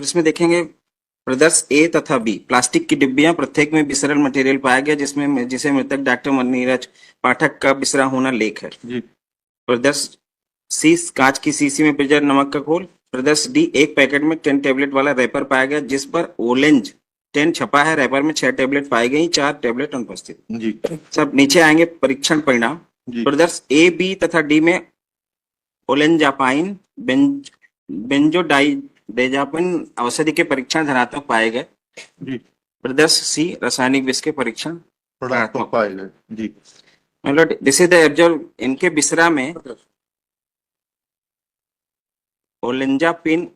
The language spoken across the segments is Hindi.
इसमें देखेंगे प्रदर्श ए तथा बी प्लास्टिक की डिब्बियां, प्रत्येक में विसरल मटेरियल पाया गया जिसे मृतक डॉक्टर नीरज पाठक का बिसरा होना लेख है। जी। प्रदर्श सी कांच की शीशी में प्रिजर्व नमक का घोल। प्रदर्श डी एक पैकेट में 10 टेबलेट वाला रैपर पाया गया जिस पर ओलेंज 10 छपा है, रैपर में 6 टेबलेट पाई गई, 4 टेबलेट अनुपस्थित। जी। सब नीचे आएंगे परीक्षण परिणाम। जी। प्रदर्श ए बी तथा डी में ओलेंजापाइन बेंजोडाइजेपाइन औषधि के परीक्षण धनात्मक पाए गए। जी। प्रदर्श सी रासायनिक विष के परीक्षण ऋणात्मक पाए गए। जी। मतलब दिस इज द एब्जॉर्ब। इनके बिसरा में ओलेंजापिन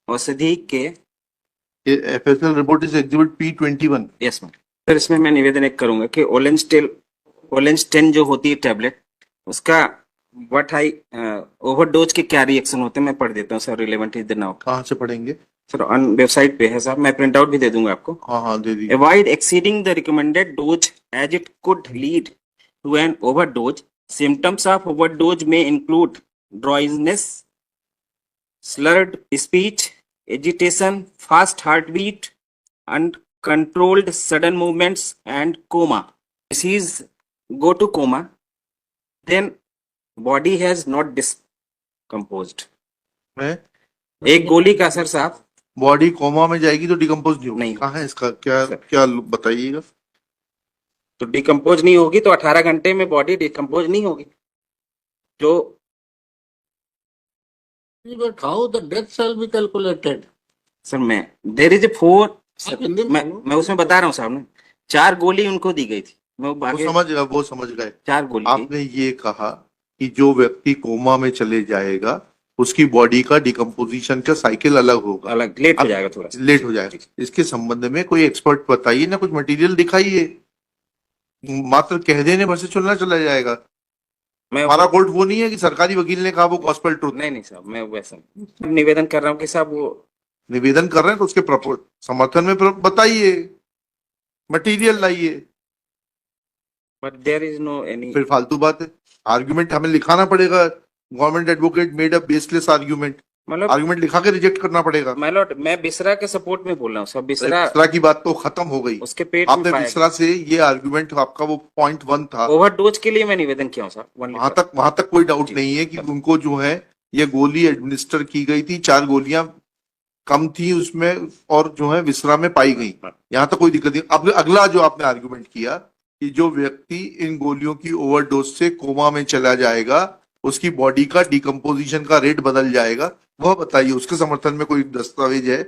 औषधि के FSL report is exhibit P21। Yes ma'am. Sir इसमें मैं निवेदन एक करूंगा कि ओलेंस्टेन जो होती है टैबलेट, उसका व्हाट हाई ओवरडोज के क्या रिएक्शन होते हैं मैं पढ़ देता हूँ sir. Relevant is the now. कहाँ से पढ़ेंगे सर? ऑन वेबसाइट पे है साहब, मैं प्रिंट आउट भी दे दूंगा आपको। हाँ दे दीजिए। Avoid exceeding the recommended dose as it could lead to an overdose. Symptoms of overdose में include dryness, slurred speech, agitation, fast heartbeat, uncontrolled sudden movements, and coma. Disease go to coma, then body has not decomposed. एक गोली का असर साहब बॉडी कोमा में जाएगी तो डिकम्पोज नहीं होगी। नहीं। कहाँ है इसका क्या क्या बताइएगा। तो डिकम्पोज नहीं होगी तो 18 घंटे में बॉडी डिकम्पोज नहीं होगी। जो But how the death shall be calculated? Sir मैं देयर इज ए 4 हिंदी में मैं उसमें बता रहा हूँ साहब ने 4 गोली उनको दी गई थी। वो समझ गए 4 गोली। आपने ये कहा कि जो व्यक्ति कोमा में चले जाएगा उसकी बॉडी का डिकम्पोजिशन का साइकिल अलग होगा, अलग लेट हो जाएगा, थोड़ा लेट हो जाएगा। इसके संबंध में कोई एक्सपर्ट बताइए ना, कुछ मटेरियल दिखाइए। मात्र कह देने भर से चलना चला जाएगा। हमारा कोर्ट वो नहीं है कि सरकारी वकील ने कहा वो गॉस्पेल ट्रूथ। नहीं साहब, मैं वैसा निवेदन कर रहा हूँ कि साहब वो निवेदन कर रहे हैं तो उसके समर्थन में बताइए, मटेरियल लाइए। But there is no any. फिर फालतू बात है। आर्गुमेंट हमें लिखाना पड़ेगा। Government advocate made a baseless argument, मतलब आर्गुमेंट लिखा के रिजेक्ट करना पड़ेगा। मैं बिसरा के सपोर्ट में बोल रहा हूँ सब। बिसरा की बात तो खत्म हो गई, उसके पेट आपने में बिसरा से ये आर्गुमेंट आपका वो पॉइंट 1 था। ओवरडोज के लिए मैं निवेदन किया हूँ साहब। वहां तक कोई डाउट नहीं है कि उनको जो है ये गोली एडमिनिस्टर की गई थी, 4 गोलियां कम थी उसमें और जो है विसरा में पाई गई। यहाँ तक कोई दिक्कत नहीं। अब अगला जो आपने आर्गुमेंट किया कि जो व्यक्ति इन गोलियों की ओवरडोज से कोमा में चला जाएगा उसकी बॉडी का डिकम्पोजिशन का रेट बदल जाएगा, वह बताइए। उसके समर्थन में कोई दस्तावेज है?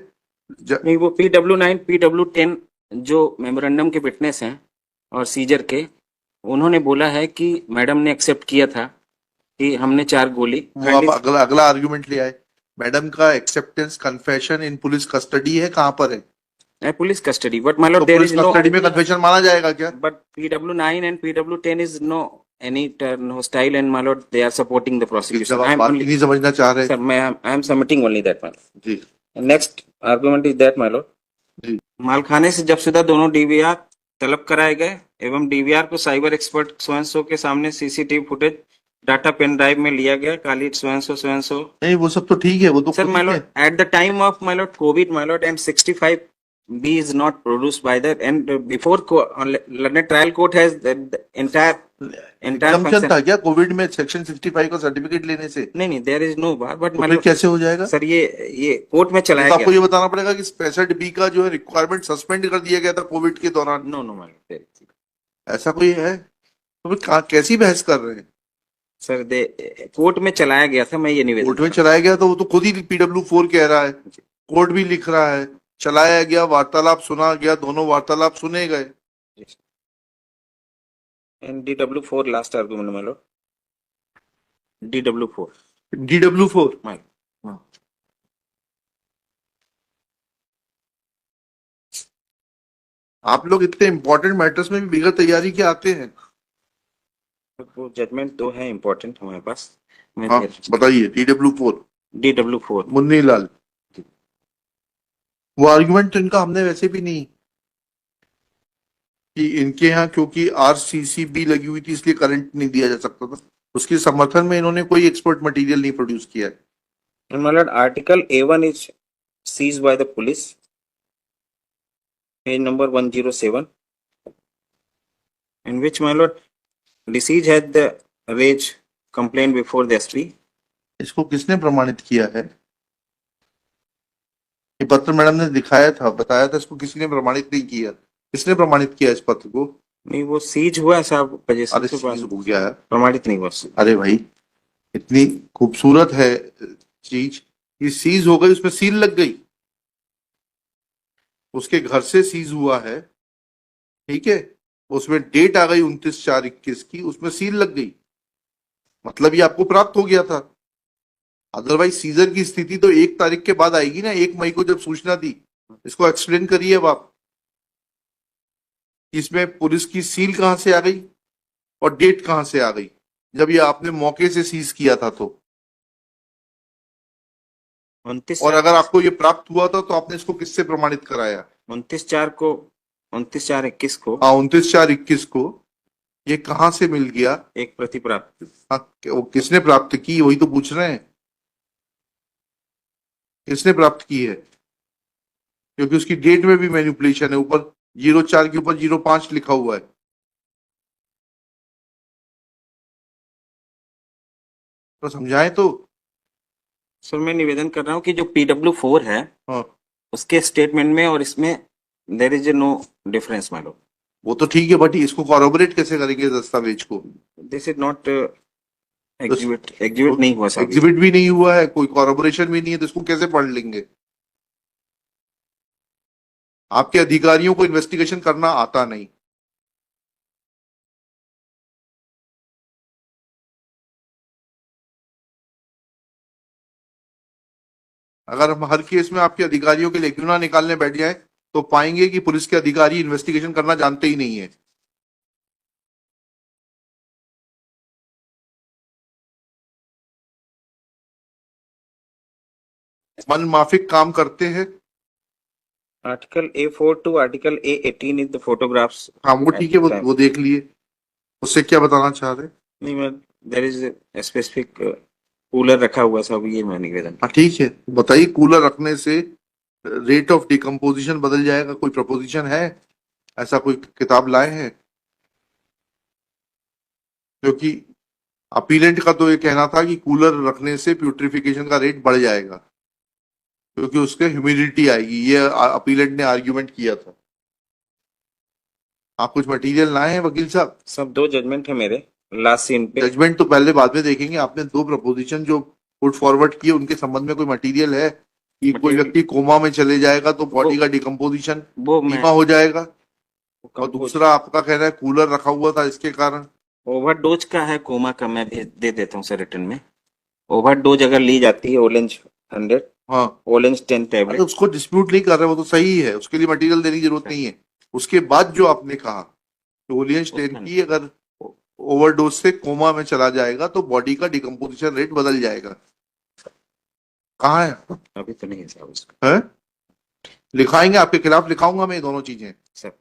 नहीं, वो PW9 PW10 जो मेमोरेंडम के विटनेस हैं और सीजर के, उन्होंने बोला है कि मैडम ने एक्सेप्ट किया था कि हमने 4 गोली। वो आप अगला आर्गुमेंट ले आए। मैडम का acceptance confession in police custody है, कहाँ पर है? Police custody. But my lord, there is no custody में कन्फेशन माना जाएगा क्या? But PW9 and PW10 is no any turn hostile and my lord they are supporting the prosecution. I am only नहीं समझना चाह रहे sir, I am submitting only that one ji. next argument is that my lord जी। मालखाने से जब्तशुदा दोनों DVR तलब कराए गए एवं DVR को साइबर एक्सपर्ट स्वयं के सामने CCTV footage data pen drive में लिया गया। काली स्वयं नहीं, वो सब तो ठीक है। वो तो sir my lord at the time of my lord COVID my lord and 65B is not produced by that and before London trial court has the entire function था क्या कोविड में सेक्शन 65 का सर्टिफिकेट लेने से? नहीं there is no bar. But मतलब कैसे हो जाएगा सर? ये कोर्ट में चलाया गया। आपको ये बताना पड़ेगा कि 65B का जो है रिक्वायरमेंट सस्पेंड कर दिया गया था कोविड के दौरान। नो ऐसा कोई है? तो कैसी बहस कर रहे हैं सर? कोर्ट में चलाया गया था। मैं ये निवेदन कोर्ट में चलाया गया तो वो तो खुद ही PW4 कह रहा है, कोर्ट भी लिख रहा है चलाया गया, वार्तालाप सुना गया, दोनों वार्तालाप सुने गए। And DW4 last argument my lord. DW4 DW4 आप लोग इतने इंपॉर्टेंट मैटर्स में भी बिगड़ तैयारी के आते हैं। वो जजमेंट तो है इंपॉर्टेंट हमारे पास। हाँ बताइए। DW4 मुन्नी लाल। वो आर्गुमेंट तो इनका हमने वैसे भी नहीं कि इनके यहाँ क्योंकि RCCB लगी हुई थी इसलिए करंट नहीं दिया जा सकता था, उसके समर्थन में इन्होंने कोई एक्सपर्ट मटेरियल नहीं प्रोड्यूस किया है। Article A1 is seized by the police. Page number 107, in which, my lord, deceased had the raised complaint before the SP. इसको किसने प्रमाणित किया है? ये पत्र मैडम ने दिखाया था, बताया था, इसको किसी ने प्रमाणित नहीं किया। किसने प्रमाणित किया इस पत्र को? नहीं, वो सीज हुआ है साहब, पोजीशन अरे के पास, सीज हो गया है। प्रमाणित नहीं हुआ। अरे भाई, इतनी खूबसूरत है चीज, ये सीज हो गई, उसमें सील लग गई, उसके घर से सीज हुआ है, ठीक है, उसमें डेट आ गई 29/4/21 की, उसमें सील लग गई, मतलब ये आपको प्राप्त हो गया था। अदरवाइज सीजर की स्थिति तो 1 तारीख के बाद आएगी ना, 1 मई को जब सूचना दी। इसको एक्सप्लेन करिए अब आप, इसमें पुलिस की सील कहां से आ गई और डेट कहां से आ गई, जब ये आपने मौके से सीज किया था तो। 29 और अगर आपको ये प्राप्त हुआ था तो आपने इसको किससे प्रमाणित कराया? 29/4/21 को हाँ, 29/4/21 को ये कहां से मिल गया? एक प्रति प्राप्त। हाँ, वो किसने प्राप्त की, वही तो पूछ रहे हैं, किसने प्राप्त की है? क्योंकि उसकी डेट में भी मैनिपुलेशन है, ऊपर 04 के ऊपर 05 लिखा हुआ है। तो समझाएं तो। सर, मैं निवेदन कर रहा हूँ कि जो PW4 है, हाँ, उसके स्टेटमेंट में और इसमें देयर इज नो डिफरेंस, मालूम। वो तो ठीक है, बट इसको कॉरोबोरेट कैसे करेंगे दस्तावेज को? दिस इज नॉट एग्जिबिट नहीं हुआ साहब। एग्जिबिट भी नहीं हुआ है, कोई कॉरोबोरेशन भी नहीं है, तो इसको कैसे पढ़ लेंगे? आपके अधिकारियों को इन्वेस्टिगेशन करना आता नहीं। अगर हम हर केस में आपके अधिकारियों के लेक्यूना निकालने बैठ जाए तो पाएंगे कि पुलिस के अधिकारी इन्वेस्टिगेशन करना जानते ही नहीं है। मन माफिक काम करते हैं। Article A4 to article A18 is the photographs. हाँ, वो ठीक है, वो देख लिए, उससे क्या बताना चाह रहे? नहीं, मैं देयर इज स्पेसिफिक कूलर रखा हुआ सब, ये मैं निवेदन। हाँ ठीक है, बताइए, कूलर रखने से रेट ऑफ डिकम्पोजिशन बदल जाएगा, कोई प्रपोजिशन है ऐसा, कोई किताब लाए हैं? क्योंकि अपीलेंट का तो ये कहना था कि कूलर रखने से प्यूट्रिफिकेशन का रेट बढ़ जाएगा क्योंकि उसके ह्यूमिडिटी आएगी, ये अपीलेंट ने आर्ग्यूमेंट किया था। आप कुछ मटेरियल लाए हैं वकील साहब? सब 2 जजमेंट है मेरे लास्ट सीन पे। जजमेंट तो पहले बाद में देखेंगे, आपने 2 प्रपोजिशन जो पुट फॉरवर्ड किए उनके संबंध में कोई मटेरियल है कि कोई व्यक्ति कोमा में चले जाएगा तो बॉडी का डिकम्पोजिशन वो मैं धीमा हो जाएगा, और दूसरा आपका कहना है कूलर रखा हुआ था इसके कारण। ओवरडोज का है, कोमा का मैं भेज दे देता हूँ सर रिटर्न में। ओवरडोज अगर ली जाती है, ओलेंज 100, हाँ, ओलेंज 10 अरे टैबलेट। उसको डिस्प्यूट नहीं कर रहे, वो तो सही है, उसके लिए मटेरियल देने की जरूरत नहीं है। उसके बाद जो आपने कहा ओलियन स्टेन की अगर ओवरडोज से कोमा में चला जाएगा तो बॉडी का डिकम्पोजिशन रेट बदल जाएगा, कहाँ है? अभी तो नहीं है साहब उसका। है? लिखाएंगे, आपके खिलाफ लिखाऊंगा मैं ये दोनों चीजें। सर,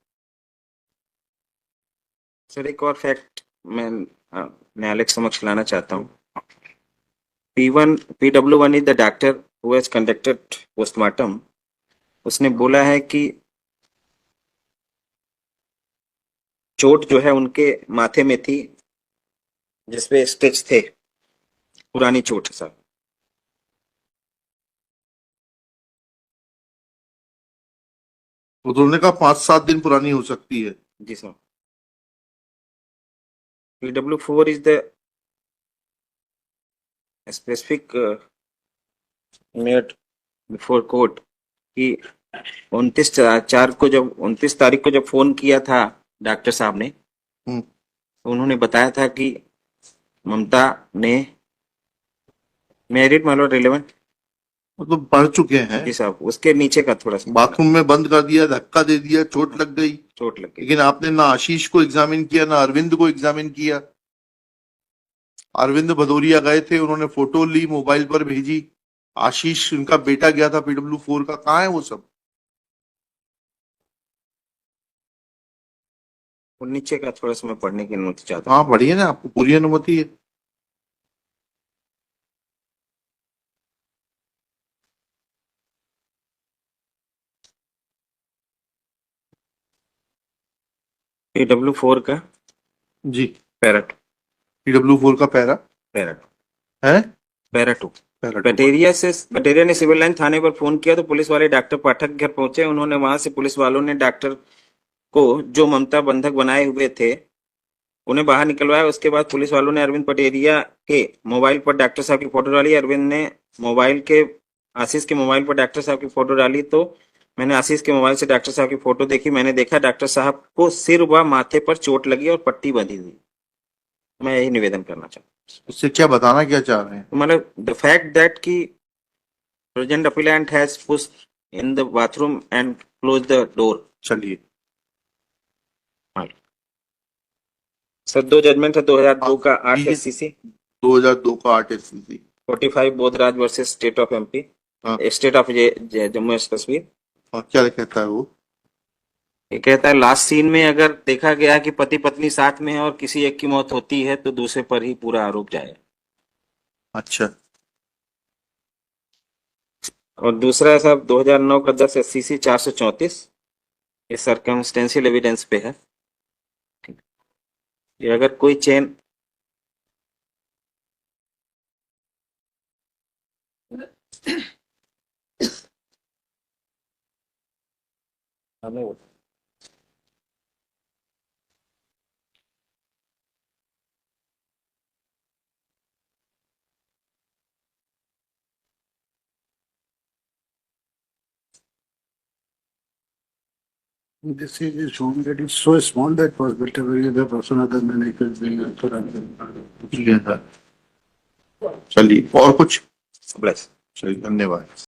एक और फैक्ट मैं न्यायालय के समक्ष लाना चाहता हूँ। PW1 is the doctor who has conducted postmortem. उसने बोला है कि चोट जो है उनके माथे में थी, जिसपे स्टिच थे, पुरानी चोट है साहब। तो उन्होंने कहा 5-7 दिन पुरानी हो सकती है। जी sir. PW4 is the specific made before court कि 29 तारीख को जब फोन किया था डॉक्टर साहब ने, तो उन्होंने बताया था कि ममता ने मैरिड मतलब रिलेवेंट, वो तो बढ़ चुके हैं जी साहब। उसके नीचे का थोड़ा सा बाथरूम में बंद कर दिया, धक्का दे दिया, चोट लग गई, चोट लग गई। लेकिन आपने ना आशीष को एग्जामिन किया ना अरविंद को एग्जामिन किया। अरविंद भदौरिया गए थे, उन्होंने फोटो ली, मोबाइल पर भेजी, आशीष उनका बेटा गया था PW4 का, कहाँ है वो सब? और नीचे का थोड़ा सा मैं पढ़ने की अनुमति चाहता हूँ। हाँ बढ़िया ना, आपको पूरी अनुमति है। PW4 का जी, पैरा 2 PW4 का पैरा पैरा 2 है, पैरा 2 पैरा 2। पटेरिया ने सिविल लाइन थाने पर फोन किया तो पुलिस वाले डॉक्टर पाठक के घर पहुंचे। उन्होंने वहां से पुलिस वालों ने डॉक्टर को जो ममता बंधक बनाए हुए थे उन्हें बाहर निकलवाया। उसके बाद पुलिस वालों ने अरविंद पटेरिया के मोबाइल पर डॉक्टर साहब की फोटो डाली। अरविंद ने आशीष के मोबाइल पर डॉक्टर साहब की फोटो डाली तो मैंने आशीष के मोबाइल से डॉक्टर साहब की फोटो देखी। मैंने देखा डॉक्टर साहब को सिर व माथे पर चोट लगी और पट्टी बंधी हुई। मैं यही निवेदन करना चाहता हूँ। इससे क्या बताना क्या चाह रहे हैं? मतलब द फैक्ट दैट की present appellate has pushed in the bathroom and close the door. चलिए, सर 2 जजमेंट है 2002 का 8 ठीक है। SCC 2002 का 8 SCC 45 Bodhraj versus state of MP हाँ। State of Jammu and Kashmir. और क्या कहता है वो? ये कहता है लास्ट सीन में अगर देखा गया कि पति पत्नी साथ में है और किसी एक की मौत होती है तो दूसरे पर ही पूरा आरोप जाए। अच्छा, और दूसरा साहब 2009 का 10 SCC 434 ये सर्कमस्टेंशियल एविडेंस पे है। ठीक। ये अगर कोई chain This is shown that it's so small that was better very other person other than it is being ठीक है सर। चलिए, और कुछ? ब्लेस। चलिए, धन्यवाद।